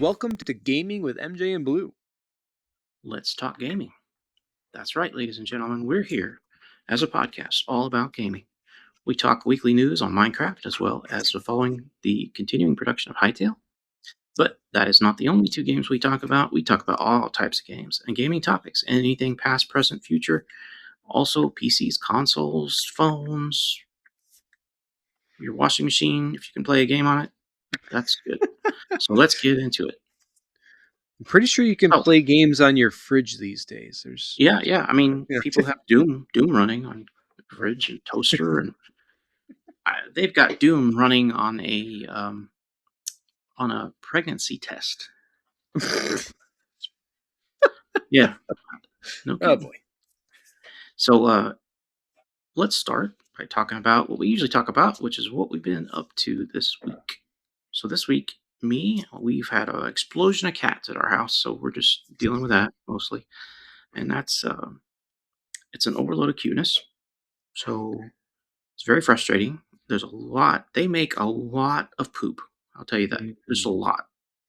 Welcome to Gaming with MJ and Blue. Let's talk gaming. That's right, ladies and gentlemen. We're here as a podcast all about gaming. We talk weekly news on Minecraft as well as following the continuing production of Hytale. But that is not the only two games we talk about. We talk about all types of games and gaming topics, anything past, present, future. Also, PCs, consoles, phones, your washing machine. If you can play a game on it, that's good. So let's get into it. I'm pretty sure you can Oh, play games on your fridge these days. yeah. I mean, You people have Doom running on the know, fridge and toaster, and they've got Doom running on a pregnancy test. Yeah, no oh kidding. boy. So let's start by talking about what we usually talk about, which is what we've been up to this week. So this week, we've had an explosion of cats at our house, so we're just dealing with that mostly, and that's it's an overload of cuteness. So it's very frustrating. There's a lot. They make a lot of poop. I'll tell you that. There's a Mhm. lot.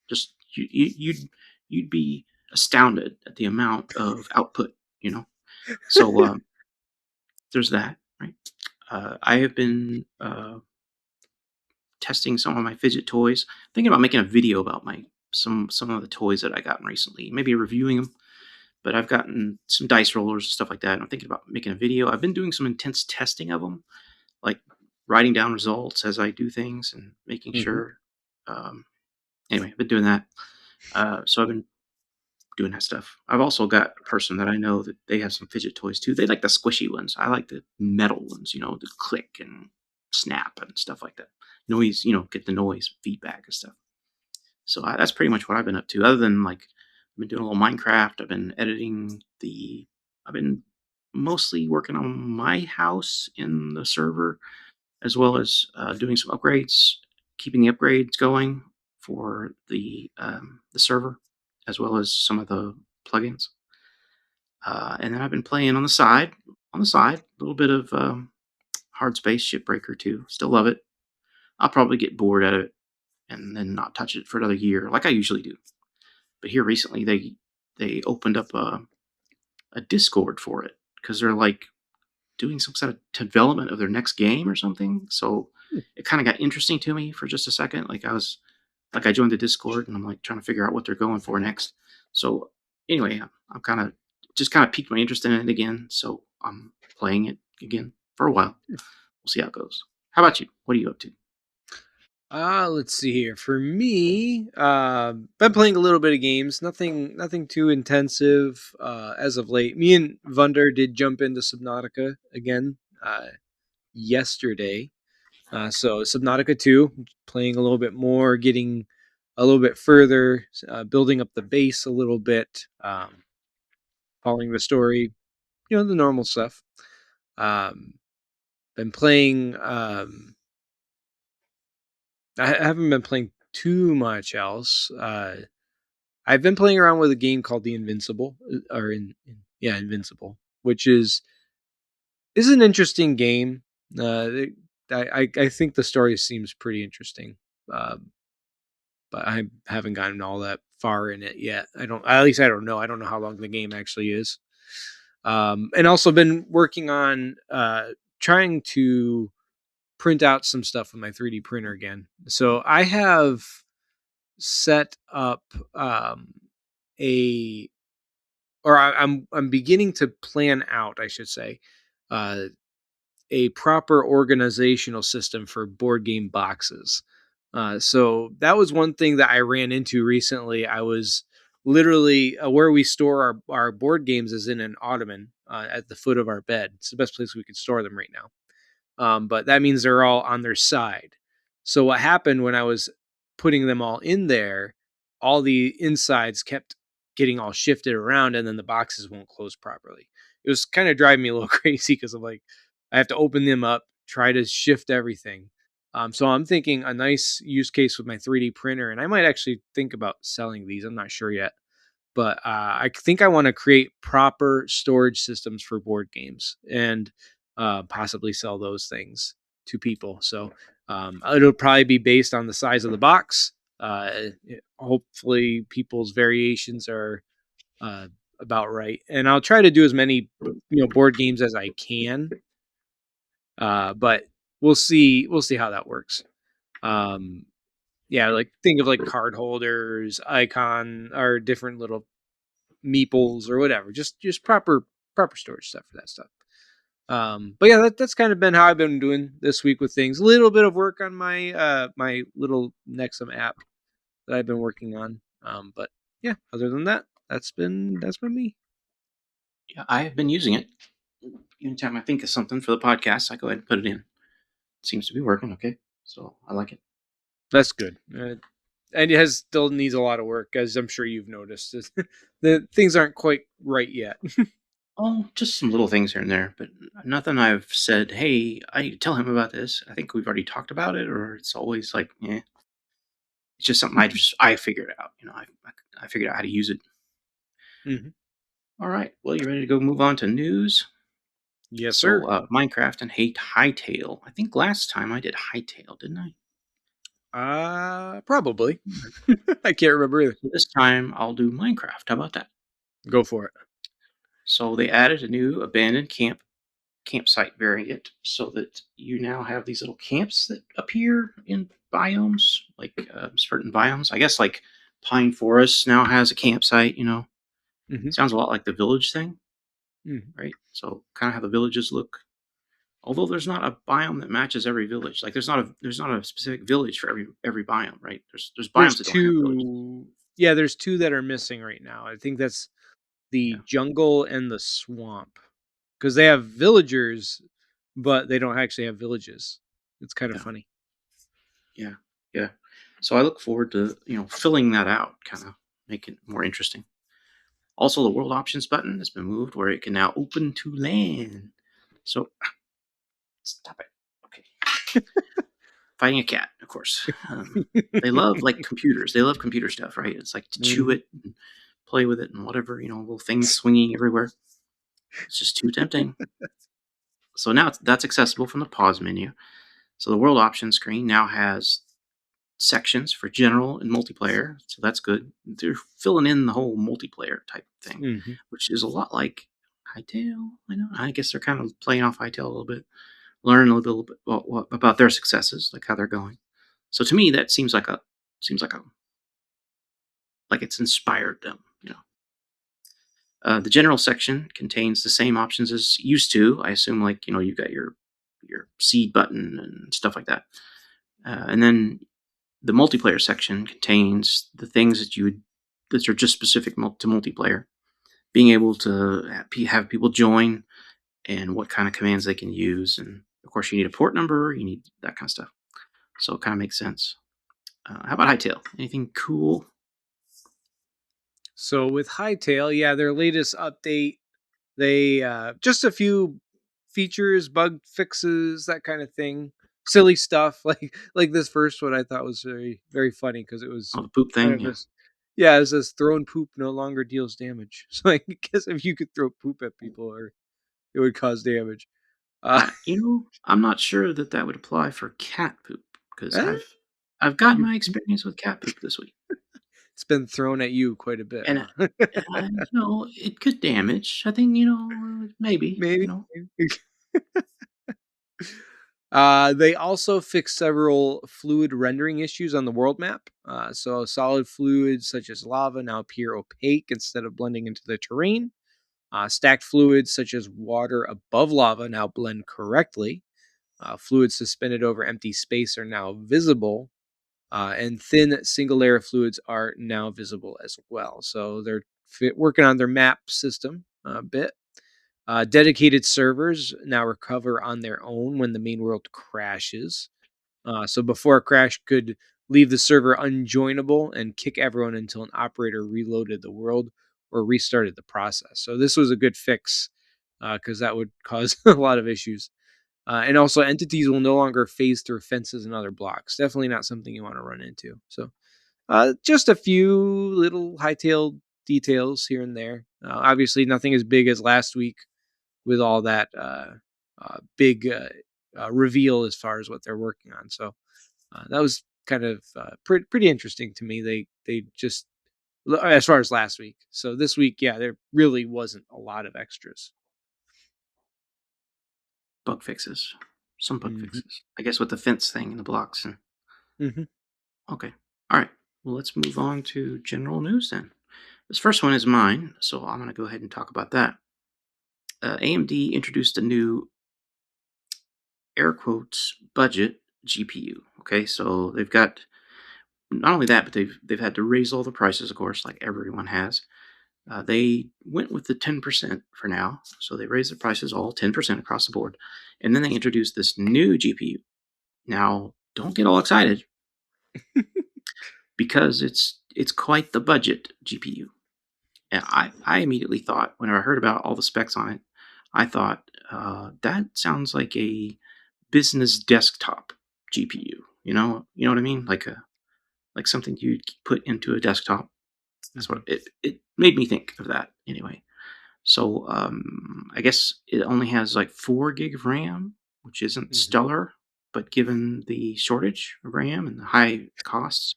Just you'd be astounded at the amount of output. You know. So there's that. Right. I have been testing some of my fidget toys. Thinking about making a video about my some of the toys that I gotten recently. Maybe reviewing them. But I've gotten some dice rollers and stuff like that. And I'm thinking about making a video. I've been doing some intense testing of them, like writing down results as I do things and making Mhm. sure. Um, anyway, I've been doing that. So I've been doing that stuff. I've also got a person that I know that they have some fidget toys too. They like the squishy ones. I like the metal ones, the click and snap and stuff like that. Noise, get the noise feedback and stuff. So that's pretty much what I've been up to. Other than like, I've been doing a little Minecraft. I've been editing the. I've been mostly working on my house in the server as well as doing some upgrades, keeping the upgrades going for the server, as well as some of the plugins. And then I've been playing on the side, a little bit of Hard Space Shipbreaker too. Still love it. I'll probably get bored at it and then not touch it for another year, like I usually do. But here recently, they opened up a Discord for it because they're like doing some sort of development of their next game or something. So it kind of got interesting to me for just a second. I joined the Discord and I'm like trying to figure out what they're going for next. So anyway, I'm kind of piqued my interest in it again. So I'm playing it again for a while. We'll see how it goes. How about you? What are you up to? Let's see here. For me, been playing a little bit of games. Nothing too intensive as of late. Me and Vunder did jump into Subnautica again yesterday. So Subnautica 2, playing a little bit more, getting a little bit further, building up the base a little bit, following the story, the normal stuff. Um, been playing. I haven't been playing too much else. I've been playing around with a game called The Invincible, yeah, Invincible, which is an interesting game. I think the story seems pretty interesting, um, but I haven't gotten all that far in it yet. At least I don't know. I don't know how long the game actually is. And also been working on trying to print out some stuff with my 3D printer again. So I have set up um, a, or I'm beginning to plan out, I should say, uh, a proper organizational system for board game boxes. So that was one thing that I ran into recently. I was literally where we store our board games is in an ottoman at the foot of our bed. It's the best place we could store them right now. But that means they're all on their side. So what happened when I was putting them all in there, all the insides kept getting all shifted around, and then the boxes won't close properly. It was kind of driving me a little crazy because I'm like, I have to open them up, try to shift everything. So I'm thinking a nice use case with my 3D printer, and I might actually think about selling these. I'm not sure yet, but I think I want to create proper storage systems for board games and possibly sell those things to people. So it'll probably be based on the size of the box. Hopefully, people's variations are uh, about right, and I'll try to do as many board games as I can. But we'll see how that works. Um, yeah, like think of like card holders, icon, or different little meeples or whatever. Just proper storage stuff for that stuff. But yeah, that's kind of been how I've been doing this week with things. A little bit of work on my little Nexum app that I've been working on. But yeah, other than that, that's been me. Yeah, I have been using it. Anytime I think of something for the podcast, I go ahead and put it in. Seems to be working okay, so I like it. That's good. And it has still needs a lot of work, as I'm sure you've noticed. The things aren't quite right yet. Oh, just some little things here and there, but nothing I've said, "Hey, I need to tell him about this." I think we've already talked about it, or it's always like, "Eh." It's just something I figured out. I figured out how to use it. Mhm. All right. Well, you ready to go move on to news? Yes, So, sir. Minecraft and hate Hytale. I think last time I did Hytale, didn't I? Probably. I can't remember either. So this time I'll do Minecraft. How about that? Go for it. So they added a new abandoned campsite variant so that you now have these little camps that appear in biomes, like certain biomes. I guess like Pine Forest now has a campsite. Mhm. Sounds a lot like the village thing, Mhm. right? So kind of how the villages look. Although there's not a biome that matches every village. Like there's not a specific village for every biome, right? There's There's biome that don't have villages. 2 yeah, there's 2 that are missing right now. I think that's the Yeah, jungle and the swamp, because they have villagers, but they don't actually have villages. It's kind of yeah, funny. yeah, yeah. So I look forward to filling that out, kind of make it more interesting. Also, the world options button has been moved where it can now open to land. So stop it. Okay, fighting a cat, of course. They love like computers. They love computer stuff, right? It's like to chew Mhm. it and play with it and whatever. Little things swinging everywhere. It's just too tempting. So now that's accessible from the pause menu. So the world options screen now has sections for general and multiplayer. So that's good. They're filling in the whole multiplayer type thing, Mhm. which is a lot like Hytale. I know. I guess they're kind of playing off Hytale a little bit, learn a little bit about their successes, like how they're going. So to me, that seems like a like it's inspired them. The general section contains the same options as used to. I assume, like you got your seed button and stuff like that. And then the multiplayer section contains the things that are just specific to multiplayer. Being able to have people join and what kind of commands they can use, and of course you need a port number, you need that kind of stuff. So it kind of makes sense. How about Hytale? Anything cool? So with Hytale, yeah, their latest update, they just a few features, bug fixes, that kind of thing. Silly stuff like this first one I thought was very very funny because it was Oh, the poop kind thing. of Yeah, this. Yeah, it says thrown poop no longer deals damage. So I guess if you could throw poop at people, or it would cause damage. Uh, I'm not sure that would apply for cat poop because eh, I've got you, my experience with cat poop this week, it's been thrown at you quite a bit, and huh? it could damage. I think maybe. Maybe. They also fixed several fluid rendering issues on the world map. So solid fluids such as lava now appear opaque instead of blending into the terrain. Stacked fluids such as water above lava now blend correctly. Fluids suspended over empty space are now visible. And thin single layer fluids are now visible as well. So they're working on their map system a bit. Dedicated servers now recover on their own when the main world crashes. So before a crash could leave the server unjoinable and kick everyone until an operator reloaded the world or restarted the process. So this was a good fix because that would cause a lot of issues. And also, entities will no longer phase through fences and other blocks. Definitely not something you want to run into. So just a few little hightailed details here and there. Obviously, nothing as big as last week with all that big reveal as far as what they're working on. So that was kind of pretty interesting to me. They just as far as last week. So this week, yeah, there really wasn't a lot of extras. Bug fixes. Some bug Hmm. fixes. I guess with the fence thing and the blocks and Hmm. okay. All right. Well, let's move on to general news then. This first one is mine, so I'm going to go ahead and talk about that. AMD introduced a new air quotes budget GPU. Okay, so they've got not only that, but they've had to raise all the prices, of course, like everyone has. They went with the 10% for now, so they raised the prices all 10% across the board, and then they introduced this new GPU. Now, don't get all excited because it's quite the budget GPU. And I immediately thought when I heard about all the specs on it, I thought that sounds like a business desktop GPU. You know what I mean, like something you'd put into a desktop. That's what Hmm. it made me think of that anyway. So I guess it only has like 4 gig of RAM, which isn't Hmm. stellar, but given the shortage of RAM and the high costs,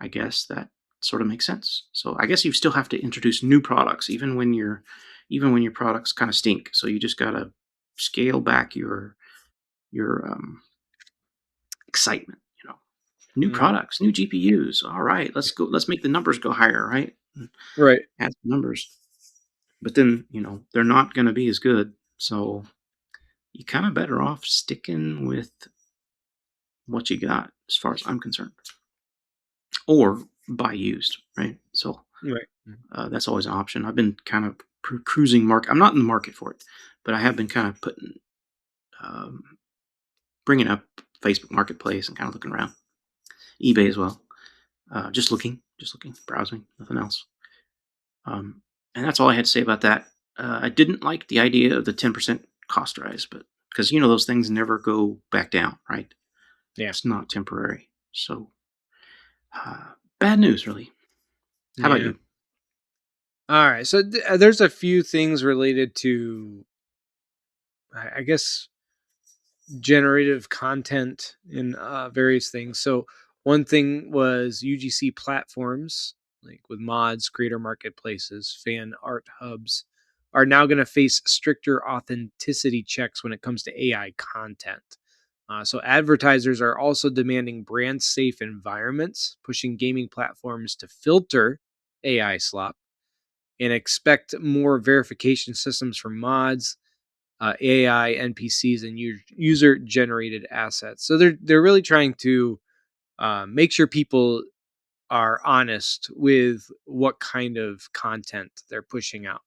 I guess that sort of makes sense. So I guess you still have to introduce new products, even when your products kind of stink. So you just gotta scale back your excitement. New Hmm. products, new GPUs. All right, let's go. Let's make the numbers go higher, right? Right. Add some numbers, but then they're not going to be as good. So you kind of better off sticking with what you got, as far as I'm concerned, or buy used, right? So Right. that's always an option. I've been kind of cruising market. I'm not in the market for it, but I have been kind of um, bringing up Facebook Marketplace and kind of looking around, eBay as well. Just looking, browsing, nothing else. Um, and that's all I had to say about that. I didn't like the idea of the 10% cost rise, but because those things never go back down, right? Yeah. It's not temporary. So bad news, really. How about Yeah. you? All right. So there's a few things related to, I guess, generative content in various things. So one thing was UGC platforms, like with mods, creator marketplaces, fan art hubs, are now going to face stricter authenticity checks when it comes to AI content. So advertisers are also demanding brand safe environments, pushing gaming platforms to filter AI slop and expect more verification systems for mods, AI, NPCs, and user generated assets. So they're really trying to make sure people are honest with what kind of content they're pushing out,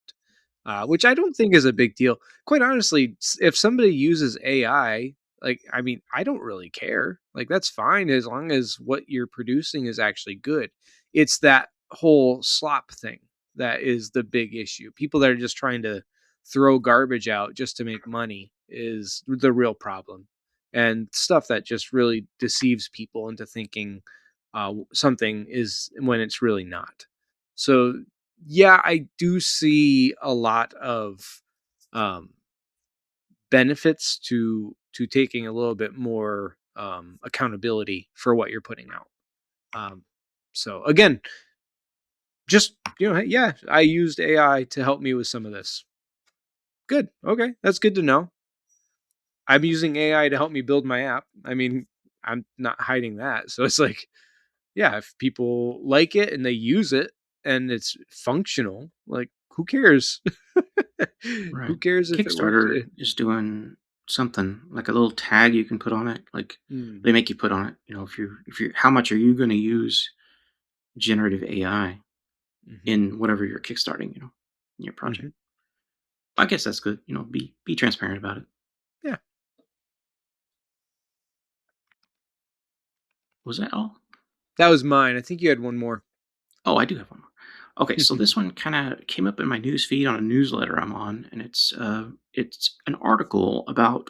which I don't think is a big deal. Quite honestly, if somebody uses AI, like, I mean, I don't really care. Like, that's fine as long as what you're producing is actually good. It's that whole slop thing that is the big issue. People that are just trying to throw garbage out just to make money is the real problem. And stuff that just really deceives people into thinking something is when it's really not. So yeah, I do see a lot of um, benefits to taking a little bit more accountability for what you're putting out. Um, so again, just hey, yeah, I used AI to help me with some of this. Good. Okay, that's good to know. I'm using AI to help me build my app. I mean, I'm not hiding that. So it's like, yeah, if people like it and they use it and it's functional, like, who cares? Right. Who cares if it works? Kickstarter is doing something like a little tag you can put on it. Like Mm, they make you put on it. If you how much are you going to use generative AI mhm, in whatever you're kickstarting, in your project. mhm. I guess that's good. Be transparent about it. Yeah, Was that all? that was mine. I think you had one more. Oh, I do have one more. Okay, so this one kind of came up in my news feed on a newsletter I'm on, and it's an article about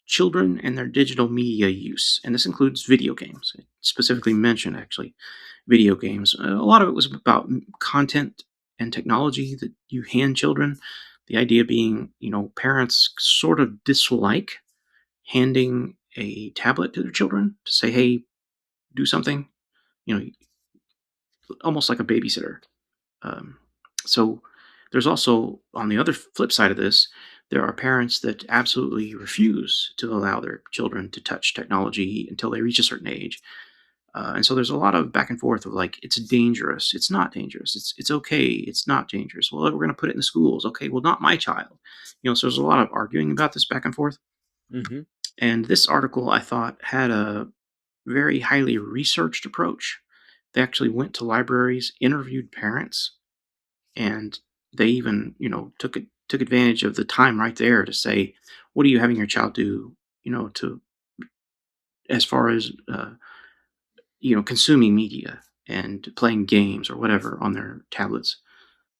children and their digital media use, and this includes video games. It specifically mentioned actually video games. A lot of it was about content and technology that you hand children. The idea being, parents sort of dislike handing a tablet to their children to say, "Hey, do something, you know, almost like a babysitter. Um, so there's also, on the other flip side of this, there are parents that absolutely refuse to allow their children to touch technology until they reach a certain age. And so there's a lot of back and forth of like, it's dangerous, it's not dangerous, it's okay, it's not dangerous. Well, we're going to put it in the schools. Okay, well, not my child. So there's a lot of arguing about this back and forth. Mhm. And this article, I thought, had a very highly researched approach. They actually went to libraries, interviewed parents, and they even took advantage of the time right there to say, what are you having your child do, to as far as consuming media and playing games or whatever on their tablets.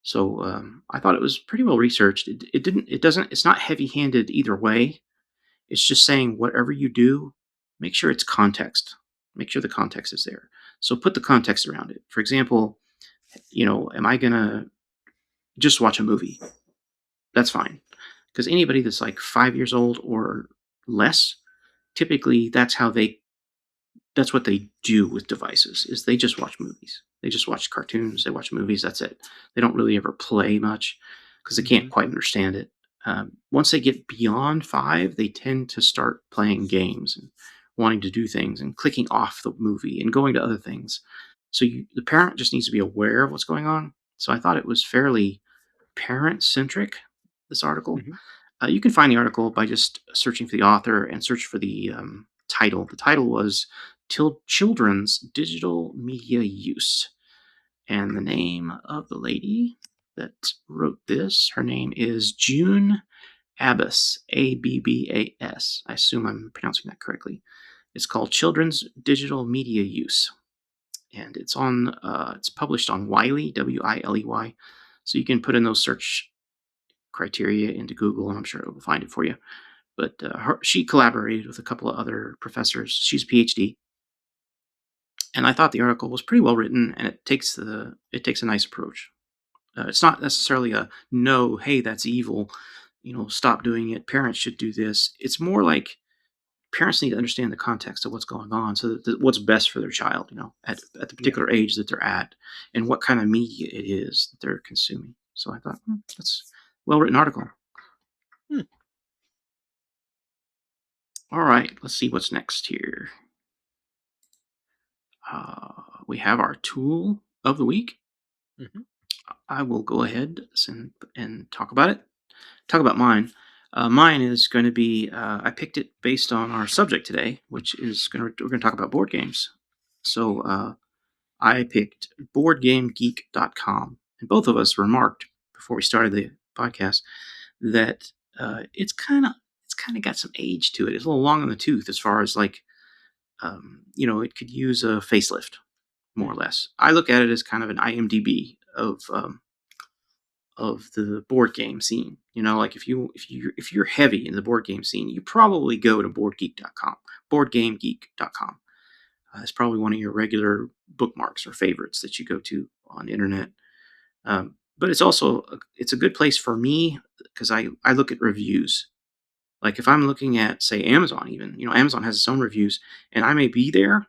So I thought it was pretty well researched. It's not heavy handed either way. It's just saying whatever you do, make sure it's context. Make sure the context is there. So put the context around it. For example, am I gonna just watch a movie? That's fine. Because anybody that's like 5 years old or less, typically that's what they do with devices is they just watch movies. They just watch cartoons, they watch movies, that's it. They don't really ever play much because they can't Mhm. quite understand it. Once they get beyond 5, they tend to start playing games and wanting to do things and clicking off the movie and going to other things. So the parent just needs to be aware of what's going on. So I thought it was fairly parent centric, this article. Mhm. You can find the article by just searching for the author and search for the title. The title was Children's Digital Media Use. And the name of the lady that wrote this, her name is June Abbas, Abbas. I assume I'm pronouncing that correctly. It's called Children's Digital Media Use. And it's published on Wiley, Wiley. So you can put in those search criteria into Google, and I'm sure it will find it for you. But she collaborated with a couple of other professors. She's a PhD, and I thought the article was pretty well written, and it takes a nice approach. It's not necessarily a no, hey, that's evil, stop doing it. Parents should do this. It's more like parents need to understand the context of what's going on, so that what's best for their child, at the Yeah. particular age that they're at, and what kind of media it is that they're consuming. So I thought that's a well written article. Hmm. All right, let's see what's next here. We have our tool of the week. Mhm. I will go ahead and talk about it. Talk about mine. Mine is going to be. I picked it based on our subject today, which is we're going to talk about board games. So I picked BoardGameGeek.com, and both of us remarked before we started the podcast that it's kind of got some age to it. It's a little long in the tooth as far as like it could use a facelift more or Mhm. less. I look at it as kind of an IMDb of the board game scene. Like if you're heavy in the board game scene, you probably go to boardgeek.com, boardgamegeek.com. It's probably one of your regular bookmarks or favorites that you go to on the internet. But it's a good place for me because I look at reviews. Like if I'm looking at say Amazon, even Amazon has its own reviews, and I may be there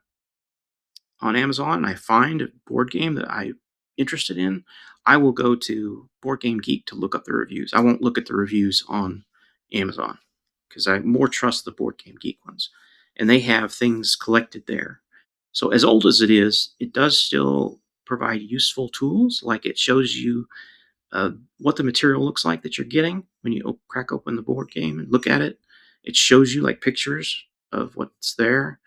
on Amazon and I find a board game that I'm interested in, I will go to Board Game Geek to look up the reviews. I won't look at the reviews on Amazon because I more trust the Board Game Geek ones. And they have things collected there. So, as old as it is, it does still provide useful tools. Like it shows you uh, what the material looks like that you're getting when you crack open the board game and look at it. It shows you like pictures of what's there.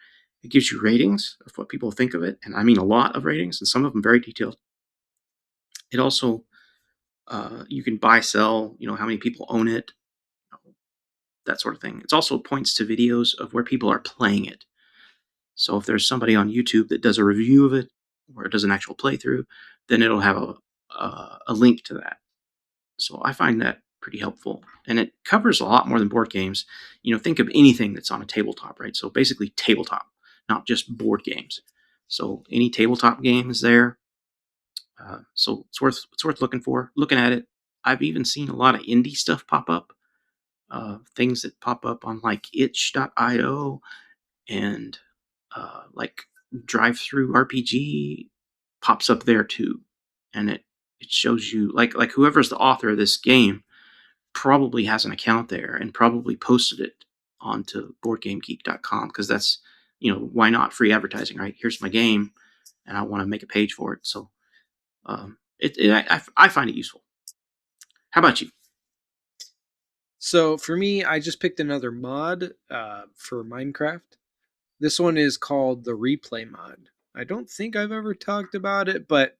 It gives you ratings of what people think of it, and I mean a lot of ratings, and some of them very detailed. It also you can buy, sell, how many people own it, that sort of thing. It also points to videos of where people are playing it. So if there's somebody on YouTube that does a review of it or does an actual playthrough, then it'll have a link to that. So I find that pretty helpful. And it covers a lot more than board games. Think of anything that's on a tabletop, right? So basically tabletop, not just board games. So any tabletop game is there. So it's worth looking at it. I've even seen a lot of indie stuff pop up. Things that pop up on like itch.io and like drive-through RPG pops up there too, and it shows you like whoever's the author of this game probably has an account there and probably posted it onto boardgamegeek.com because that's why not free advertising, right? Here's my game, and I want to make a page for it. So I find it useful. How about you? So for me, I just picked another mod for Minecraft. This one is called the replay mod. I don't think I've ever talked about it, but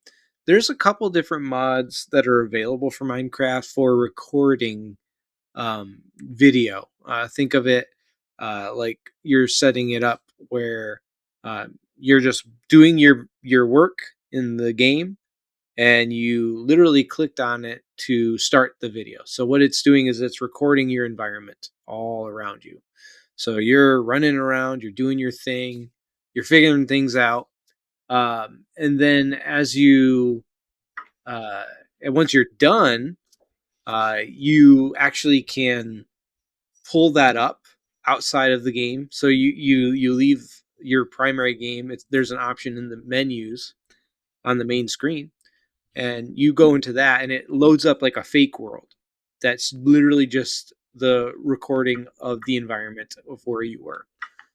there's a couple different mods that are available for Minecraft for recording video. Think of it like you're setting it up where you're just doing your work in the game, and you literally clicked on it to start the video. So what it's doing is it's recording your environment all around you. So you're running around, you're doing your thing, you're figuring things out, and then as you and once you're done, you actually can pull that up outside of the game. So you leave your primary game. There's an option in the menus on the main screen, and you go into that, and it loads up like a fake world that's literally just the recording of the environment of where you were.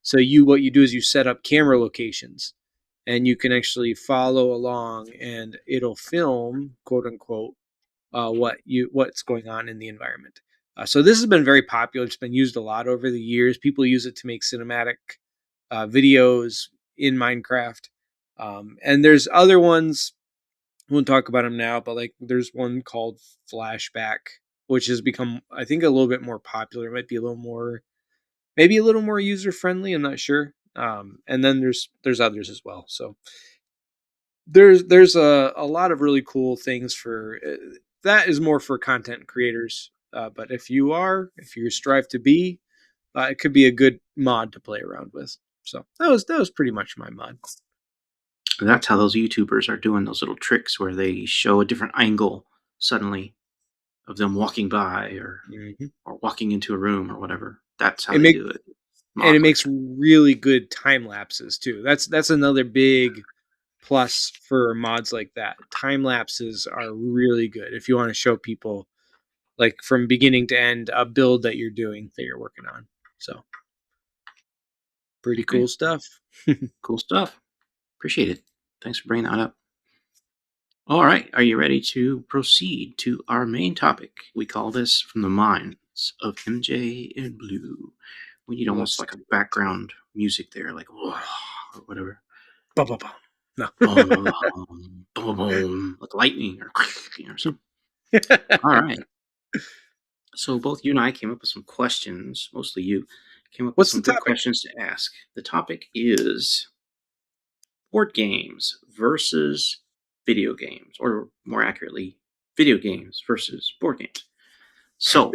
So what you do is you set up camera locations, and you can actually follow along, and it'll film, quote unquote, what's going on in the environment. So this has been very popular. It's been used a lot over the years. People use it to make cinematic videos in Minecraft, and there's other ones. We won't talk about them now, but like there's one called Flashback, which has become, I think, a little bit more popular. It might be a little more, maybe a little more user friendly. I'm not sure. And then there's others as well. So there's a lot of really cool things for that is more for content creators. But if you strive to be, it could be a good mod to play around with. So that was pretty much my mod. That's how those YouTubers are doing those little tricks where they show a different angle suddenly of them walking by Hmm. or walking into a room or whatever. That's how It they makes do it. and it Mods like makes that. really good time lapses too. That's another big plus for mods like that. Time lapses are really good if you want to show people like from beginning to end a build that you're doing that you're working on. So pretty Okay, cool stuff. cool stuff. Appreciate it. Thanks for bringing that up. All right, are you ready to proceed to our main topic? We call this From the Minds of MJ and Blue. We need almost Let's like a do it. background music there, like whoa, or whatever. Bum, bum, bum. No. Boom, boom, boom, boom, like lightning or something. All right. So both you and I came up with some questions, mostly you, came up with What's some the good topic? questions to ask. The topic is board games versus video games, or more accurately, video games versus board games. So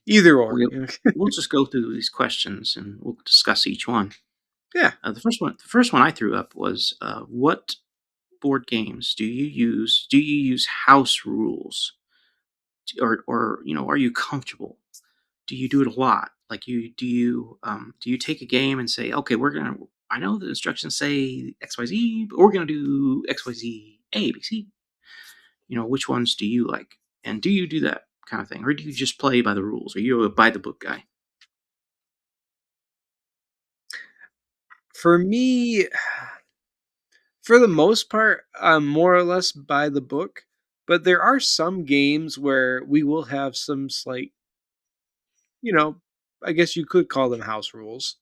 Either or. we'll, we'll just go through these questions and we'll discuss each one. Yeah. The first one I threw up was, what board games do you use? Do you use house rules, or are you comfortable? Do you do it a lot? Like do you take a game and say, okay, I know the instructions say XYZ, but we're gonna do XYZ A, B, C. Which ones do you like? And do you do that kind of thing? Or do you just play by the rules? Are you a by the book guy? For me, for the most part, I'm more or less by the book, but there are some games where we will have some slight, you know, I guess you could call them house rules.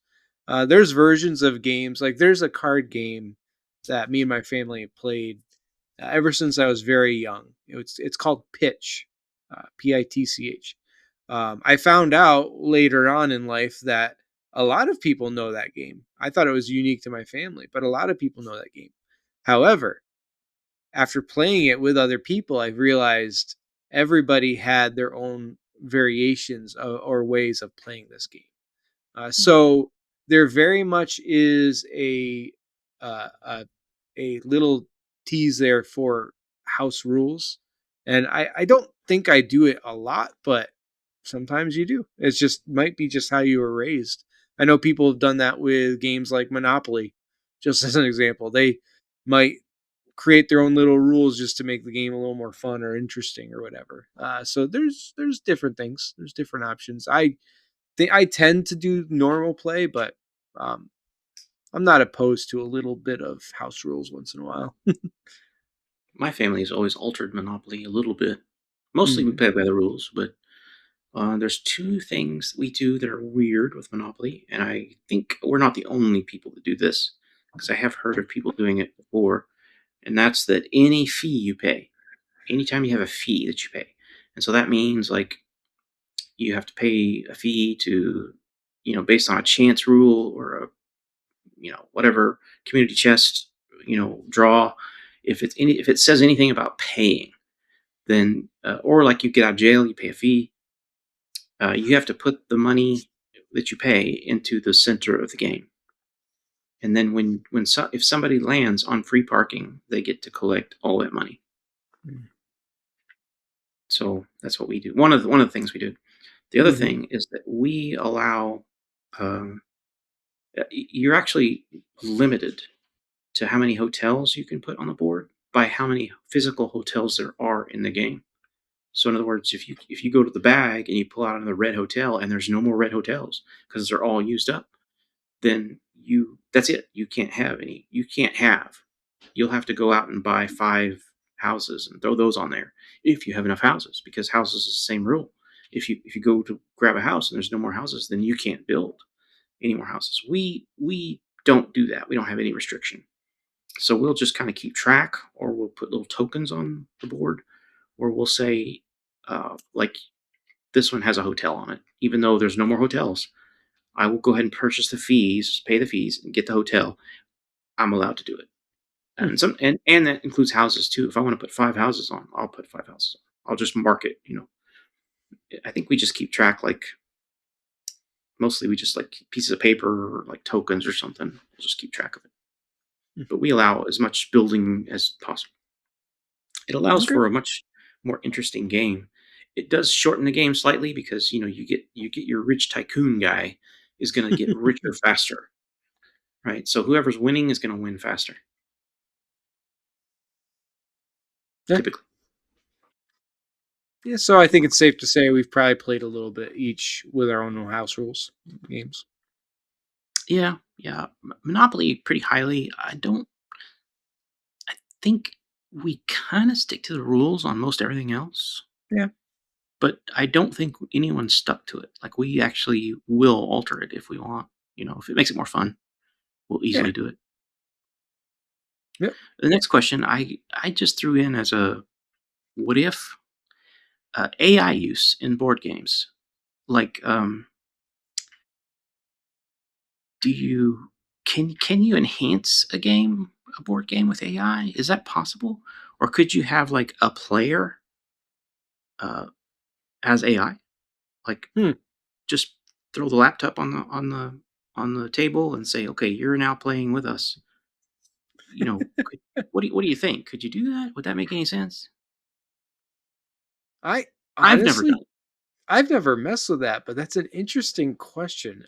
There's versions of games, like there's a card game that me and my family have played ever since I was very young. It's called Pitch, Pitch. I found out later on in life that a lot of people know that game. I thought it was unique to my family, but a lot of people know that game. However, after playing it with other people, I realized everybody had their own variations or ways of playing this game. So there very much is uh, a a little tease there for house rules, and I don't think I do it a lot, but sometimes you do. It's just might be just how you were raised. I know people have done that with games like Monopoly. just as an example. They might create their own little rules just to make the game a little more fun or interesting or whatever. So there's different things. There's different options. I tend to do normal play, but um, I'm not opposed to a little bit of house rules once in a while. My family has always altered Monopoly a little bit. Mostly we Mhm. play by the rules, but there's two things we do that are weird with Monopoly, and I think we're not the only people that do this because I have heard of people doing it before, and that's that any fee you pay, anytime you have a fee that you pay, and so that means like you have to pay a fee to, based on a chance rule or a, whatever community chest, draw. If it says anything about paying, then or like you get out of jail, you pay a fee. You have to put the money that you pay into the center of the game, and then if somebody lands on free parking, they get to collect all that money. Mm. So that's what we do. One of the things we do. The other Mhm. thing is that we allow. Um, you're actually limited to how many hotels you can put on the board by how many physical hotels there are in the game. So in other words, if you go to the bag and you pull out another red hotel and there's no more red hotels because they're all used up, then that's it. You can't have any. You can't have. You'll have to go out and buy 5 houses and throw those on there if you have enough houses, because houses is the same rule. If you go to grab a house and there's no more houses, then you can't build any more houses. We don't do that. We don't have any restriction. So we'll just kind of keep track, or we'll put little tokens on the board, or we'll say, like this one has a hotel on it, even though there's no more hotels. I will go ahead and purchase the fees, pay the fees, and get the hotel. I'm allowed to do it, Hmm. and that includes houses too. If I want to put 5 houses on, I'll put 5 houses on. I'll just mark it. I think we just keep track, like mostly we just like pieces of paper or like tokens or something. We'll just keep track of it. Hmm. But we allow as much building as possible. It allows Okay. for a much more interesting game. It does shorten the game slightly because you get your rich tycoon guy is going to get richer faster, right? So whoever's winning is going to win faster, Yeah. typically. Yeah. So I think it's safe to say we've probably played a little bit each with our own house rules games. Yeah, yeah. Monopoly pretty highly. I don't think we kind of stick to the rules on most everything else, Yeah. but I don't think anyone stuck to it. Like we actually will alter it if we want. If it makes it more fun, we'll Yeah. easily do it. Yep. The next question I just threw in as a what if AI use in board games. Like, do you can you enhance a board game with AI? Is that possible, or could you have like a player uh, as AI? Like, Hmm. just throw the laptop on the table and say, "Okay, you're now playing with us." What do you think? Could you do that? Would that make any sense? I I've never done honestly it. I've never messed with that, but that's an interesting question.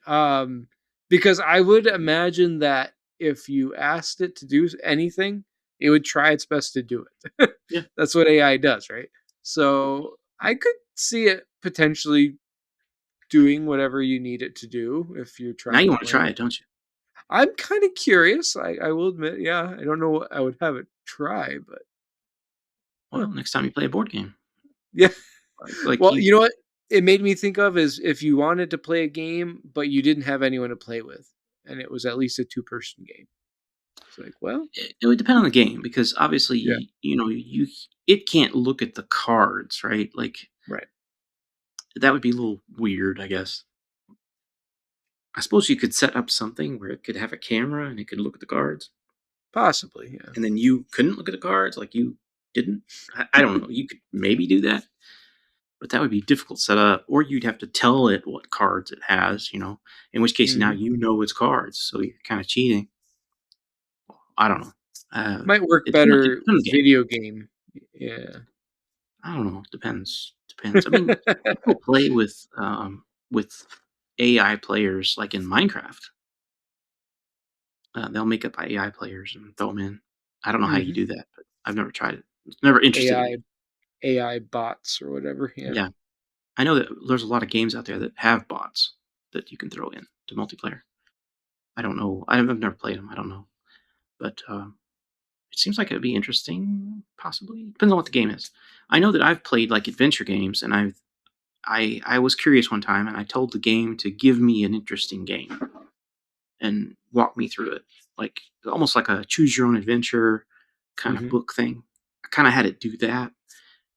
Because I would imagine that if you asked it to do anything, it would try its best to do it. Yeah. That's what AI does, right? So I could see it potentially doing whatever you need it to do if you're Now trying you to want to play try it. it, don't you? I'm kind of curious. I will admit, yeah, I don't know what I would have it try, but huh. Well, next time you play a board game, Yeah. like Well, you you know what it made me think of is if you wanted to play a game, but you didn't have anyone to play with, and it was at least a two-person game. It's like, well, it would depend on the game because yeah, obviously, it can't look at the cards, right? Like right. that would be a little weird, I guess. I suppose you could set up something where it could have a camera and it could look at the cards, Possibly, yeah. and then you couldn't look at the cards, like you didn't. I don't know. You could maybe do that, but that would be difficult to set up. Or you'd have to tell it what cards it has, in which case now Mhm. you know its cards, so you're kind of cheating. I don't know. Might work It better depends on the game. video game. Yeah. I don't know. Depends. I mean, people play with AI players like in Minecraft. They'll make up AI players and throw them in. I don't know how you Mhm. do that, but I've never tried it. It's never interested in AI me. AI bots or whatever, yeah. Yeah, I know that there's a lot of games out there that have bots that you can throw in to multiplayer. I don't know. I've never played them. I don't know, but it seems like it'd be interesting. Possibly depends on what the game is. I know that I've played like adventure games, and I was curious one time, and I told the game to give me an interesting game and walk me through it, like almost like a choose your own adventure kind of Mhm, book thing. I kind of had it do that,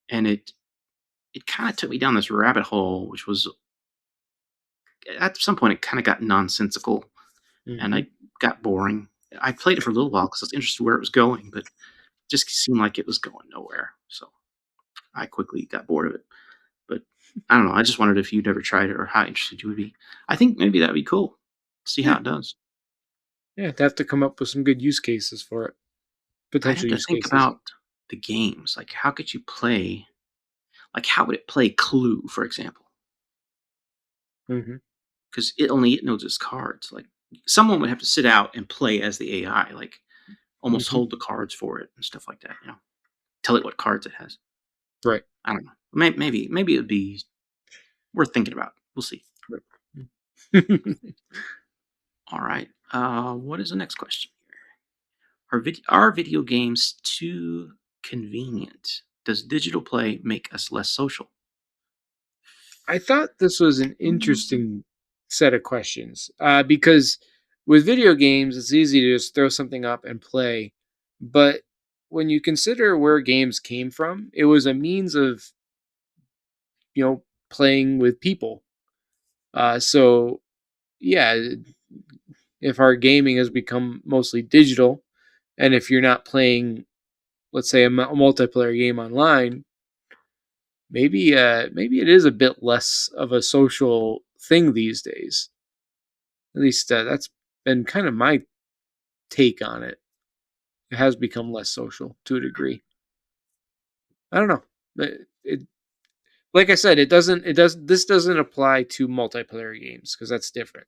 and it kind of took me down this rabbit hole, which was at some point it kind of got nonsensical, and mhm. I got boring. I played it for a little while because I was interested where it was going, but it just seemed like it was going nowhere. So I quickly got bored of it. But I don't know. I just wondered if you'd ever tried it or how interested you would be. I think maybe that'd be cool. See how Yeah, it does. yeah, they have to come up with some good use cases for it, I'd potential have to use think cases. about the games. Like, how could you play? Like, how would it play Clue, for example? Mhm, Because it knows its cards. Like, someone would have to sit out and play as the AI, like almost mhm. hold the cards for it and stuff like that. Tell it what cards it has. Right. I don't know. Maybe it'd be worth thinking about. We'll see. Right. Mm. All right. What is the next question? Are video games too convenient? Does digital play make us less social? I thought this was an Mm. interesting set of questions, because with video games, it's easy to just throw something up and play, but when you consider where games came from, it was a means of, you know, playing with people. So yeah, if our gaming has become mostly digital, and if you're not playing, let's say, a multiplayer game online, maybe it is a bit less of a social thing these days. At least that's been kind of my take on it. It has become less social to a degree. I don't know. It like I said, it doesn't. It does. This doesn't apply to multiplayer games because that's different.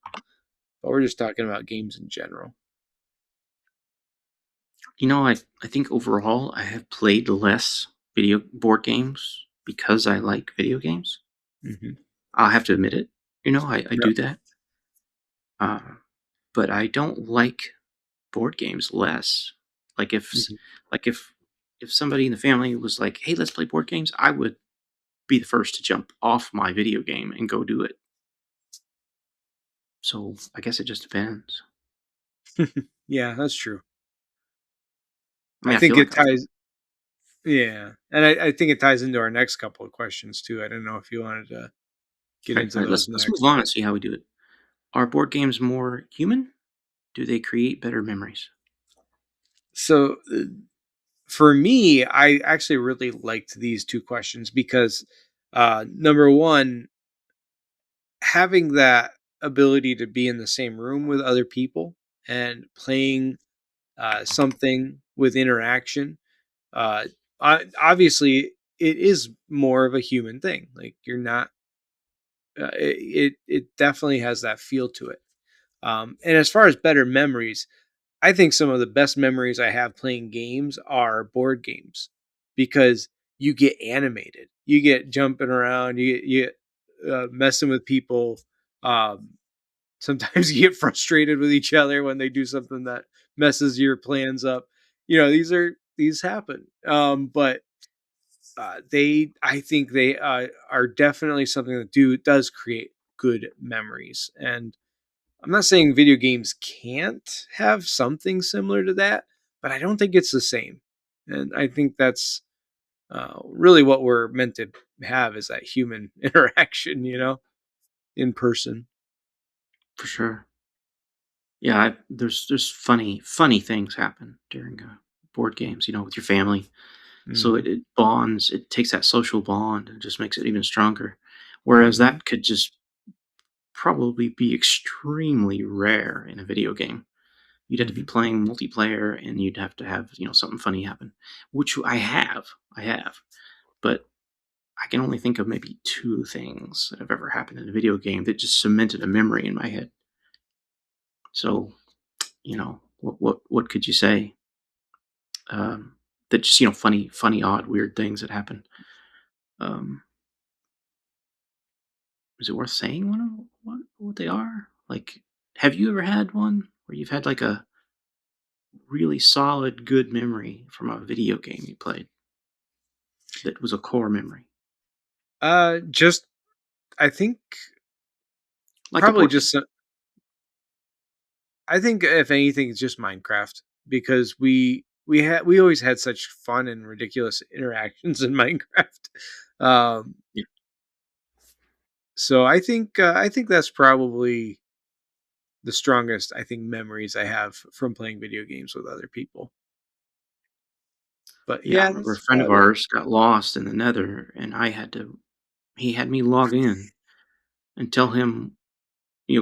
But we're just talking about games in general. I think overall I have played less video board games because I like video games. Hmm. I'll have to admit it. I Yep. do that. Uh, but I don't like board games less. Like Hmm. like if somebody in the family was like, "Hey, let's play board games," I would be the first to jump off my video game and go do it. So I guess it just depends. Yeah, that's true. I I mean, I think feel like it I would. ties. Yeah, and I think it ties into our next couple of questions too. I don't know if you wanted to get All right, into all right. those Let's move next. on and see how we do it. Are board games more human? Do they create better memories? So for me, I actually really liked these two questions because number one, having that ability to be in the same room with other people and playing something with interaction, uh, obviously it is more of a human thing. Like you're not, it definitely has that feel to it. And as far as better memories, I think some of the best memories I have playing games are board games because you get animated, you get jumping around, you get messing with people. Um, Sometimes you get frustrated with each other when they do something that messes your plans up. These happen, but I think they are definitely something that does create good memories, and I'm not saying video games can't have something similar to that, but I don't think it's the same. And I think that's really what we're meant to have is that human interaction, in person. For sure. Yeah, there's funny things happen during board games. With your family. So Hmm. it bonds. It takes that social bond and just makes it even stronger. Whereas Hmm. that could just probably be extremely rare in a video game. You'd have to be Hmm. playing multiplayer, and you'd have to have something funny happen, which I have, but I can only think of maybe two things that have ever happened in a video game that just cemented a memory in my head. So, you know, What could you say, um, that just, funny, odd, weird things that happen? Um, is it worth saying what they are? Like, have you ever had one where you've had, like, a really solid, good memory from a video game you played that was a core memory? Just I think Like a probably board just game. I think if anything, it's just Minecraft because we always had such fun and ridiculous interactions in Minecraft. Um, Yeah. so I think that's probably the strongest I think memories I have from playing video games with other people. But Yeah, I yeah, remember a that's friend of about it. ours got lost in the Nether, and he had me log in and tell him,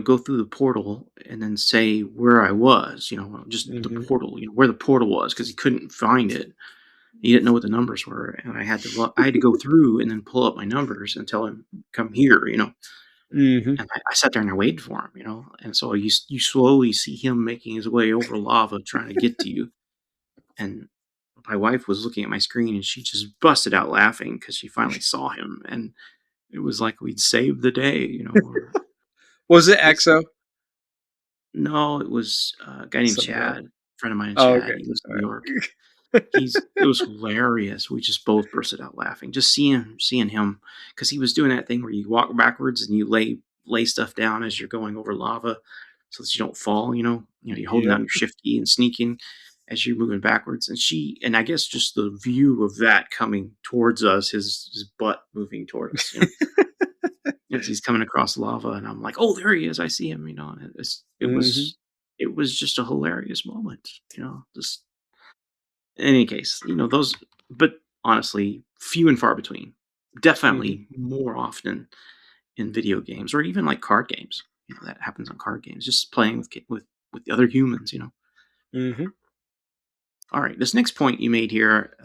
go through the portal and then say where I was, just the Hmm. portal, where the portal was, because he couldn't find it. He didn't know what the numbers were, and I had to go through and then pull up my numbers and tell him, "Come here." Hmm. And I sat there and I waited for him. And so you slowly see him making his way over lava trying to get to you. And my wife was looking at my screen and she just busted out laughing because she finally saw him, and it was like we'd saved the day. Or Was it it's EXO? no, it was a guy named Something else. Chad, a friend of mine in Oh, Chad. okay. He lives in All New York. right. It was hilarious. We just both bursted out laughing. Just seeing him, because he was doing that thing where you walk backwards and you lay stuff down as you're going over lava so that you don't fall, you're holding Yep. down your shift key and sneaking as you're moving backwards. And I guess just the view of that coming towards us, his butt moving toward us, as he's coming across lava, and I'm like, "Oh, there he is. I see him," and Hmm. it was just a hilarious moment, just in any case, those, but honestly, few and far between. Hmm. Definitely more often in video games or even like card games. That happens on card games, just playing with the other humans. Hmm. All right, this next point you made here,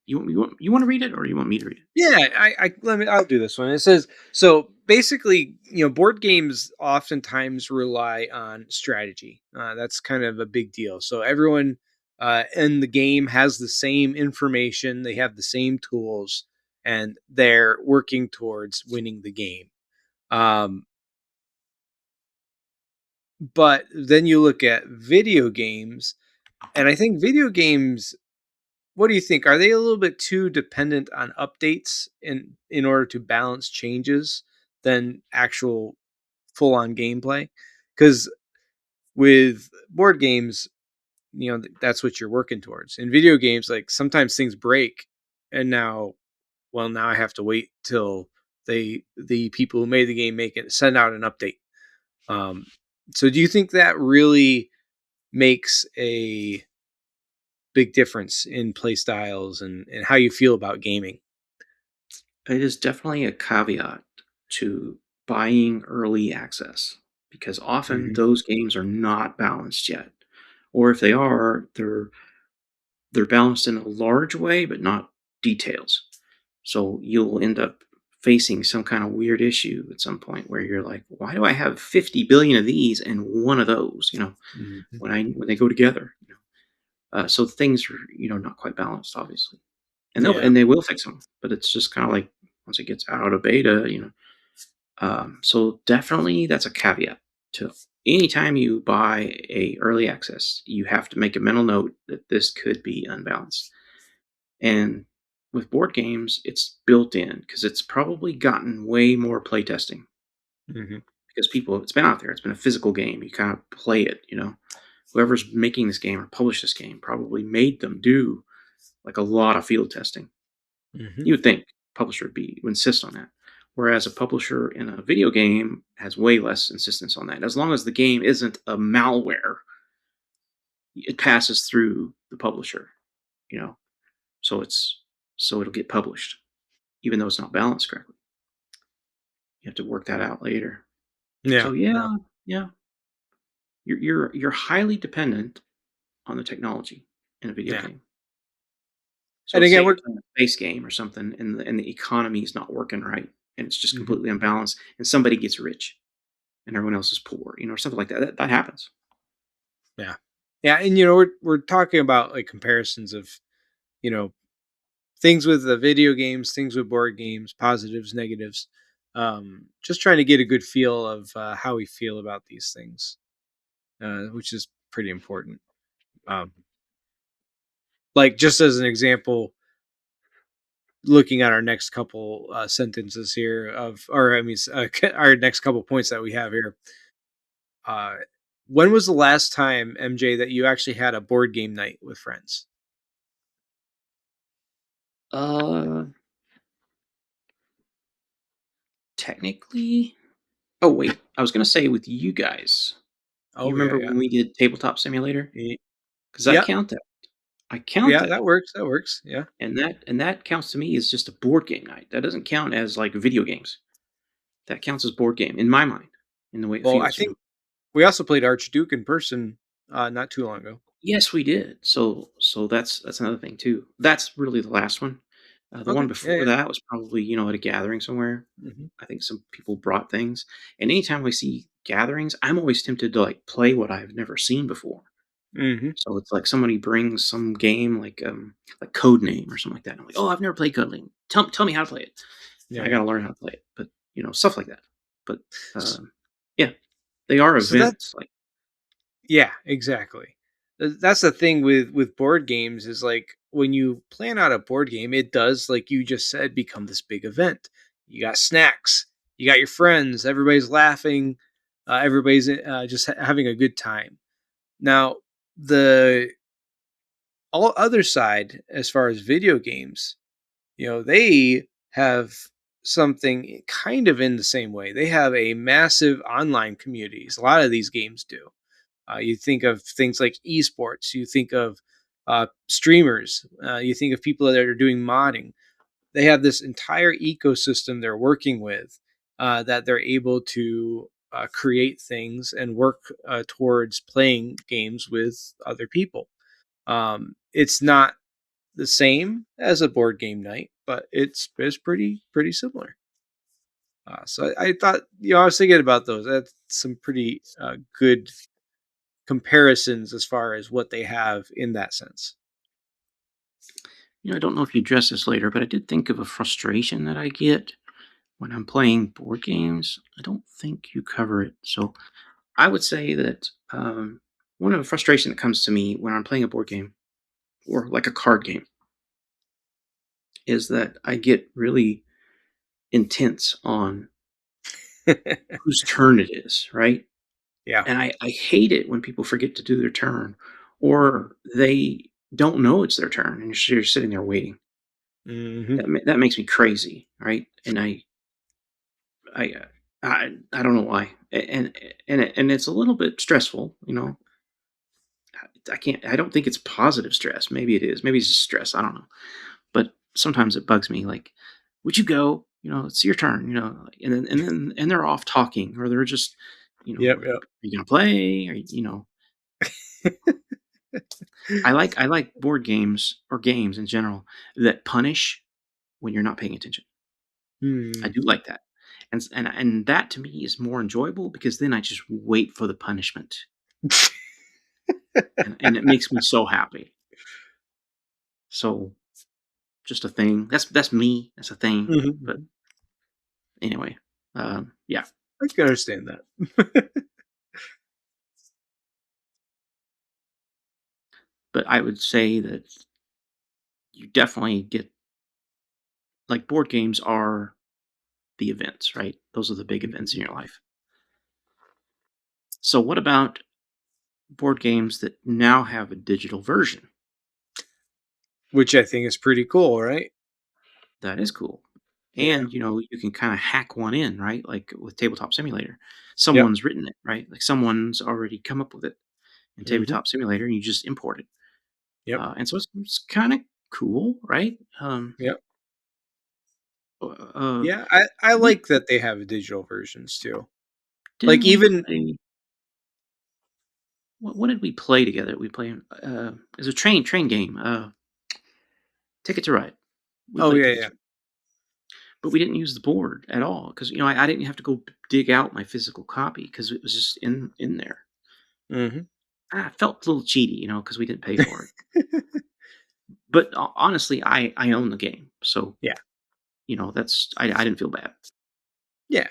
you want to read it or you want me to read it? Yeah, I'll do this one. It says so basically, board games oftentimes rely on strategy. That's kind of a big deal. So everyone in the game has the same information, they have the same tools, and they're working towards winning the game. Um, but then you look at video games, and I think video games. What do you think? Are they a little bit too dependent on updates in order to balance changes than actual full on gameplay? Because with board games, that's what you're working towards. In video games, like sometimes things break, and now I have to wait till the people who made the game make it send out an update. Um, so do you think that really makes a big difference in play styles and how you feel about gaming? It is definitely a caveat to buying early access because often Mhm, those games are not balanced yet, or if they are, they're balanced in a large way, but not details. So you'll end up facing some kind of weird issue at some point where you're like, why do I have 50 billion of these and one of those? mhm. When they go together. So things are not quite balanced, obviously, and Yeah. they will fix them, but it's just kind of like once it gets out of beta. So definitely that's a caveat to anytime you buy a early access, you have to make a mental note that this could be unbalanced. And with board games, it's built in because it's probably gotten way more playtesting Mhm, because it's been out there. It's been a physical game. You kind of play it. Whoever's making this game or published this game probably made them do like a lot of field testing. mhm. You would think publisher would insist on that. Whereas a publisher in a video game has way less insistence on that. As long as the game isn't a malware, it passes through the publisher, you know. So it'll get published, even though it's not balanced correctly. You have to work that out later. Yeah, So yeah, yeah, you're highly dependent on the technology in a video yeah. game. And So again, say we're you're playing a space game or something, and the economy is not working right, and it's just mhm, completely unbalanced, and somebody gets rich and everyone else is poor, or something like that. That happens. yeah. Yeah, and we're talking about like comparisons of you know things with the video games, things with board games, positives, negatives. Just trying to get a good feel of how we feel about these things, which is pretty important. Um, like just as an example, looking at our next couple sentences here of, or I mean, our next couple points that we have here. Uh, when was the last time, MJ, that you actually had a board game night with friends? Uh, technically, oh wait, I was gonna say with you guys. You Oh yeah, remember yeah, when we did tabletop simulator? Ye- Because I yeah, count that. I count yeah. that, That works. That works. Yeah. and that counts to me as just a board game night. That doesn't count as like video games. That counts as board game in my mind, in the way it Well, I feels. think we also played Archduke in person not too long ago. Yes, we did. So that's another thing too. That's really the last one. The one Okay. Yeah. before Yeah. that was probably at a gathering somewhere. Hmm. I think some people brought things, and anytime I see gatherings, I'm always tempted to like play what I've never seen before. Hmm. So it's like somebody brings some game like Code Name or something like that. And I'm like, oh, I've never played Code Name. Tell me how to play it. And Yeah. I Yeah. got to learn how to play it. But stuff like that. But S- yeah, they are So that, events. Like yeah, exactly. That's the thing with board games is like when you plan out a board game, it does, like you just said, become this big event. You got snacks, you got your friends, everybody's laughing, everybody's just having a good time. Now, the all other side, as far as video games, they have something kind of in the same way. They have a massive online communities. A lot of these games do. You think of things like esports. You think of streamers. You think of people that are doing modding. They have this entire ecosystem they're working with that they're able to create things and work towards playing games with other people. It's not the same as a board game night, but it's pretty similar. So I thought, I was thinking about those. That's some pretty good comparisons as far as what they have in that sense. I don't know if you address this later, but I did think of a frustration that I get when I'm playing board games. I don't think you cover it. So I would say that one of the frustration that comes to me when I'm playing a board game or like a card game is that I get really intense on whose turn it is, right? Yeah. And I hate it when people forget to do their turn Mhm. or they don't know it's their turn and you're sitting there waiting. Mhm. That makes me crazy, right? And I don't know why, and it's a little bit stressful, I don't think it's positive stress. Maybe it is. Maybe it's just stress. I don't know. But sometimes it bugs me. Like, would you go? It's your turn. Like, and they're off talking, or they're just, Yep, like, yep. are you gonna play? Or I like board games or games in general that punish when you're not paying attention. I Hmm. do like that, and that to me is more enjoyable because then I just wait for the punishment, and it makes me so happy. So just a thing. That's me. That's a thing. Mhm, But mhm. anyway, yeah. I can understand that. But I would say that you definitely get like board games are the events, right? Those are the big events in Mhm. your life. So what about board games that now have a digital version? Which I think is pretty cool, right? That is cool. Yeah. And you can kind of hack one in, right? Like with Tabletop Simulator. Yep. Someone's written it, right? Like someone's already come up with it in Mhm. Tabletop Simulator and you just import it. Yep. And so it's kind of cool, right? Yep. Uh, Yeah, I we like that they have digital versions too. Like didn't we even play what did we play together? We play it's a train game. Ticket to Ride. We oh played yeah, Ticket yeah. to Ride, but we didn't use the board at all because I didn't have to go dig out my physical copy because it was just in there. Mhm. felt a little cheaty, because we didn't pay for it. But honestly, I own the game, so Yeah, that's I didn't feel bad. yeah.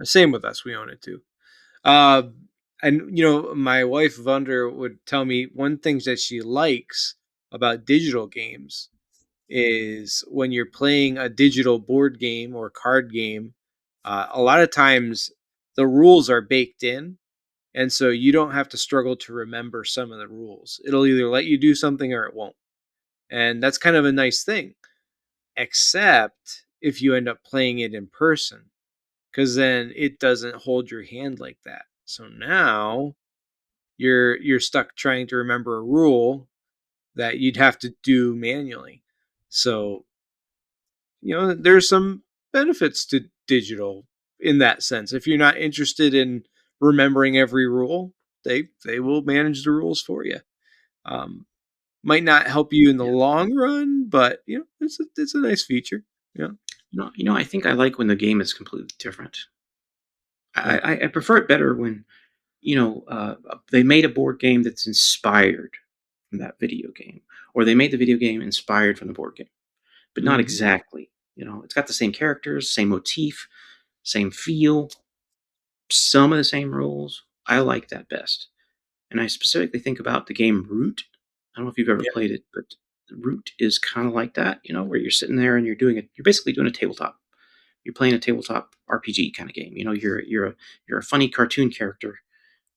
Same with us. We own it too. Uh, and my wife Vunder would tell me one thing that she likes about digital games is when you're playing a digital board game or card game. A lot of times the rules are baked in, and so you don't have to struggle to remember some of the rules. It'll either let you do something or it won't, and that's kind of a nice thing. Except if you end up playing it in person, because then it doesn't hold your hand like that. So now you're stuck trying to remember a rule that you'd have to do manually. So, there's some benefits to digital in that sense. If you're not interested in remembering every rule, they will manage the rules for you. Um, might not help you in the Yeah. long run, but it's a nice feature. Yeah, I think I like when the game is completely different. yeah. I prefer it better when they made a board game that's inspired from that video game, or they made the video game inspired from the board game, but not Hmm. exactly. It's got the same characters, same motif, same feel, some of the same rules. I like that best. And I specifically think about the game Root. I don't know if you've ever Yeah. played it, but Root is kind of like that, where you're sitting there and you're basically doing a tabletop. You're playing a tabletop RPG kind of game. You're a funny cartoon character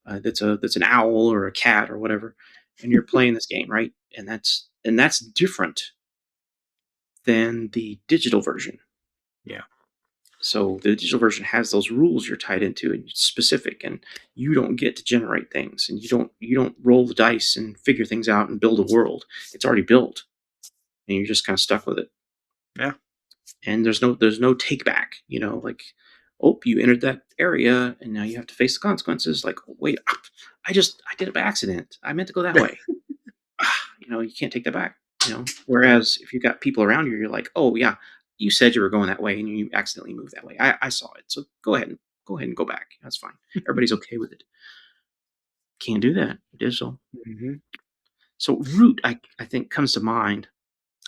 that's an owl or a cat or whatever, and you're playing this game, right? And that's different than the digital version. Yeah. So the digital version has those rules you're tied into, and it's specific, and you don't get to generate things, and you don't roll the dice and figure things out and build a world. It's already built, and you're just kind of stuck with it. Yeah. And there's no take back. Like, oh, you entered that area, and now you have to face the consequences. Like, wait, I did it by accident. I meant to go that way. You can't take that back. Yeah. Whereas if you got people around you, you're like, oh yeah, you said you were going that way and you accidentally moved that way. I saw it, so go ahead and go back. That's fine. Everybody's okay with it. Can't do that digital. Hmm. So Root, I think comes to mind.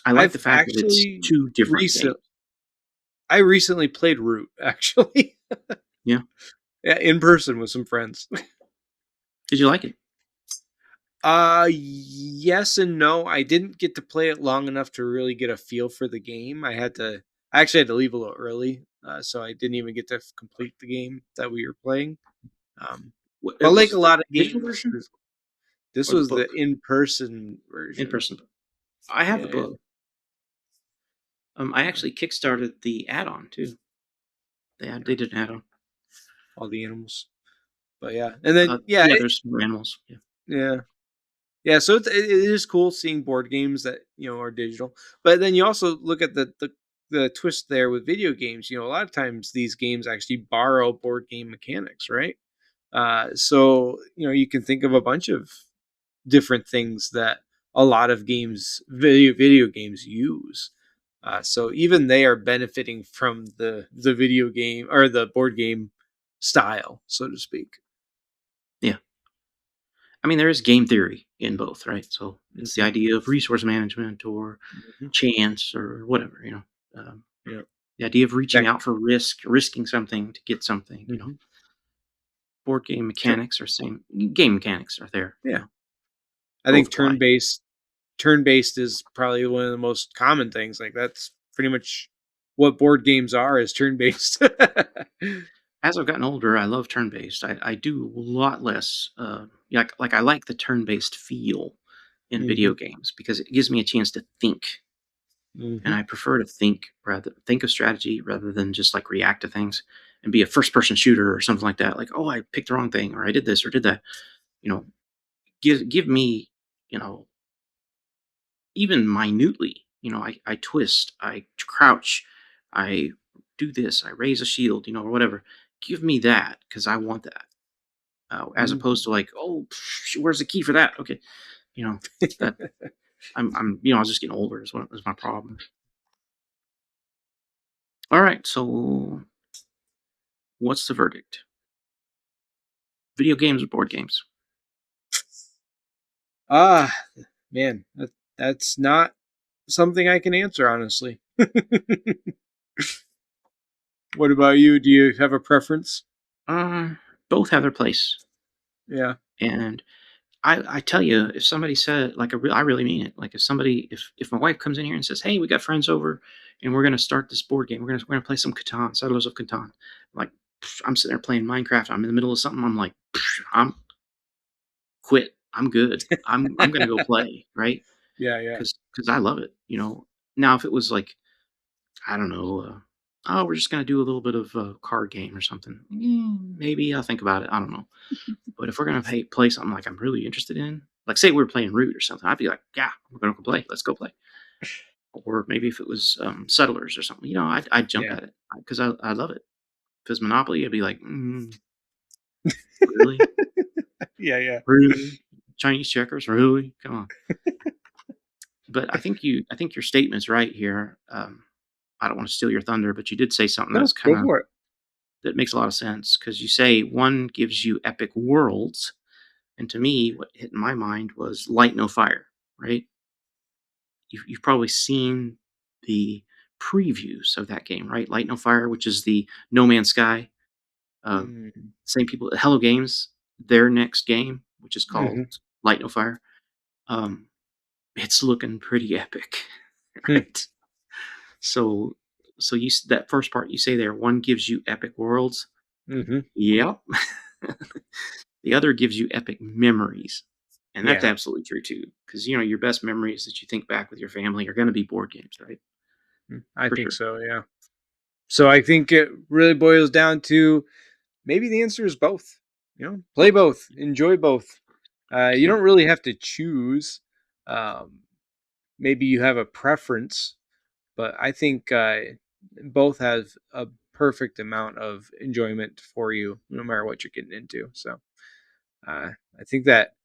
I like I've the fact that it's actually two different games. recent I recently played Root actually. Yeah. Yeah, in person with some friends. Did you like it? Yes and no. I didn't get to play it long enough to really get a feel for the game. I actually had to leave a little early, so I didn't even get to complete the game that we were playing. Um, but Was like a it the lot of digital games, version this or the was the book in-person in version. person? I have the Yeah, yeah, book. I yeah. actually kickstarted the add-on too. Yeah. They did an add-on. All the animals. But yeah, and then yeah, Yeah, there's some more animals. Yeah. yeah. Yeah, so it is cool seeing board games that are digital, but then you also look at the twist there with video games. A lot of times these games actually borrow board game mechanics, right? So you can think of a bunch of different things that a lot of games, video games use. So even they are benefiting from the video game or the board game style, so to speak. Yeah. I mean, there is game theory in both, right? So it's the Hmm. idea of resource management or Hmm. chance or whatever, Um, Yeah. the idea of reaching That. out for risking something to get something, Hmm. Board game mechanics are same. Game mechanics are there, Yeah. I both think apply. turn-based is probably one of the most common things. Like that's pretty much what board games are is turn-based. As I've gotten older, I love turn based. I do a lot less. Like I like the turn based feel in Hmm. video games because it gives me a chance to think, and Hmm. I prefer to think of strategy rather than just like react to things and be a first person shooter or something like that. Like, oh, I picked the wrong thing, or I did this or did that. You know, give me, you know, even minutely. I twist, I crouch, I do this, I raise a shield, or whatever. Give me that because I want that, as opposed Hmm. to like, oh, where's the key for that? Okay, you know that I was just getting older is my problem. All right, so what's the verdict? Video games or board games? Ah, man, that's not something I can answer honestly. What about you? Do you have a preference? Uh, Both have their place, Yeah. and I tell you, if somebody said like I really mean it. Like if my wife comes in here and says, "Hey, we got friends over, and we're gonna start this board game. We're gonna play some Catan, Settlers of Catan." Like I'm sitting there playing Minecraft. I'm in the middle of something. I'm like, I'm quit. I'm good. I'm gonna go play, right? Yeah, yeah. Because I love it. Now if it was like I don't know, oh, we're just gonna do a little bit of a card game or something. Maybe I'll think about it. I don't know. But if we're gonna play something like I'm really interested in, like say we were playing Root or something, I'd be like, yeah, we're gonna go play. Let's go play. Or maybe if it was Settlers or something, I'd jump Yeah. at it because I love it. If it's Monopoly, I'd be like, really, Yeah, yeah. really, Chinese checkers, really, come on. But I think your statement's right here. I don't want to steal your thunder, but you did say something No, that's kind go of for it. that makes a lot of sense because you say one gives you epic worlds, and to me, what hit in my mind was light no fire, right? You've probably seen the previews of that game, right? Light No Fire, which is the No Man's Sky. Uh, Mm. Same people at Hello Games, their next game, which is called Mhm. Light No Fire. Um, it's looking pretty epic, Hmm. right? So, that first part you say there, one gives you epic worlds. Mhm. Yep. The other gives you epic memories. And that's Yeah. absolutely true too. Because your best memories that you think back with your family are going to be board games, right? I For think sure. so, yeah. So I think it really boils down to maybe the answer is both. Play both, enjoy both. You Yeah. don't really have to choose. Um, Maybe you have a preference, but I think both have a perfect amount of enjoyment for you, no matter what you're getting into. So I think that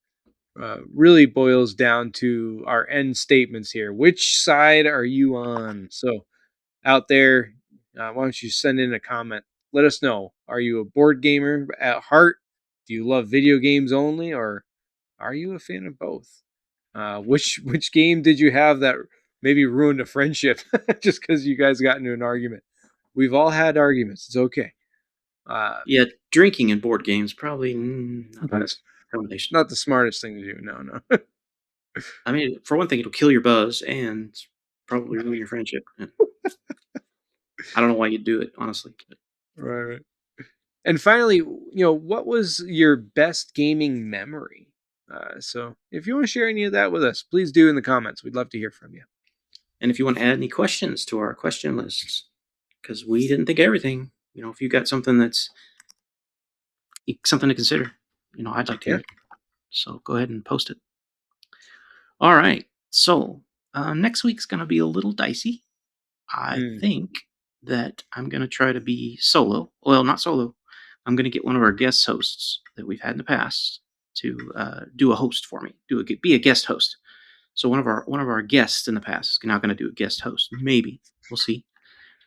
really boils down to our end statements here. Which side are you on? So out there, why don't you send in a comment? Let us know. Are you a board gamer at heart? Do you love video games only, or are you a fan of both? Which game did you have that maybe ruined a friendship just because you guys got into an argument? We've all had arguments. It's okay. Uh, Yeah, drinking and board games probably not the that's best combination. not the smartest thing to do. No, no. I mean, for one thing, it'll kill your buzz and probably ruin your friendship. And I don't know why you'd do it, honestly. But Right, right. And finally, what was your best gaming memory? So if you want to share any of that with us, please do in the comments. We'd love to hear from you. and if you want to add any questions to our question lists, because we didn't think of everything, if you got something that's something to consider, I'd like to hear Yeah. it. So go ahead and post it. All right. So next week's going to be a little dicey. I Mm. think that I'm going to try to be solo. Well, not solo. I'm going to get one of our guest hosts that we've had in the past to do a host for me. Be a guest host. So one of our guests in the past is now going to do a guest host. Maybe we'll see.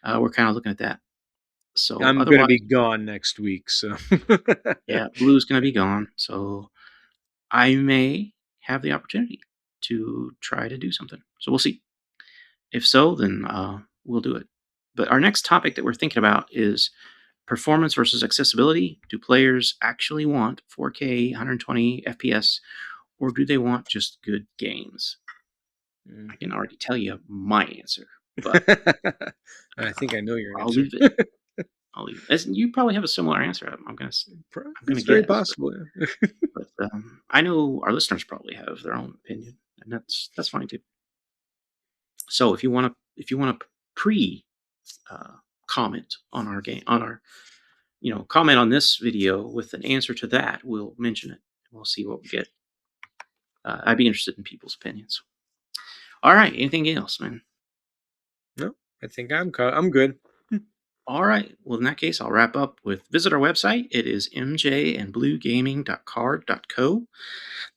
We're kind of looking at that. So I'm going to otherwise, be gone next week. So, yeah, Blue's going to be gone. So I may have the opportunity to try to do something. So we'll see. If so, then we'll do it. But our next topic that we're thinking about is performance versus accessibility. Do players actually want 4K, 120 FPS, or do they want just good games? I can Mhm. already tell you my answer, but I think I know your I'll answer. leave it. I'll leave it. You probably have a similar answer. I'm gonna It's very guess, possible. Yeah. but I know our listeners probably have their own opinion, and that's fine too. So if you want to pre uh, comment on our game on our comment on this video with an answer to that, we'll mention it. We'll see what we get. I'd be interested in people's opinions. All right. Anything else, man? No, I think I'm good. All right. Well, in that case, I'll wrap up with visit our website. It is mjandbluegaming.card.co.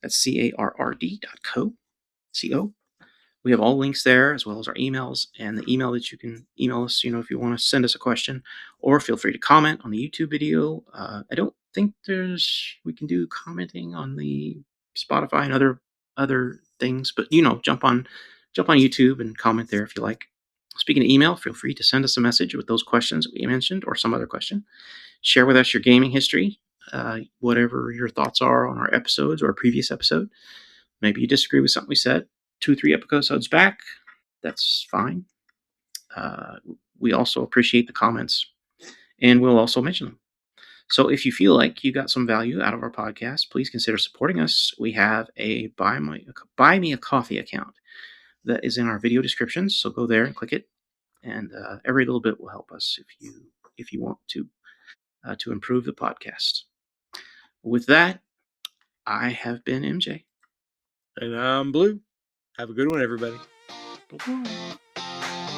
That's CARRD.co. CO. We have all links there as well as our emails and the email that you can email us, if you want to send us a question, or feel free to comment on the YouTube video. I don't think we can do commenting on the Spotify and other other things. But jump on YouTube and comment there if you like. Speaking of email, feel free to send us a message with those questions we mentioned or some other question. Share with us your gaming history, whatever your thoughts are on our episodes or a previous episode. Maybe you disagree with something we said 2, 3 episodes back. That's fine. Uh, we also appreciate the comments, and we'll also mention them. So if you feel like you got some value out of our podcast, please consider supporting us. We have a buy me a coffee account that is in our video descriptions. So go there and click it, and every little bit will help us if you want to improve the podcast. With that, I have been MJ. And I'm Blue. Have a good one, everybody. Bye-bye.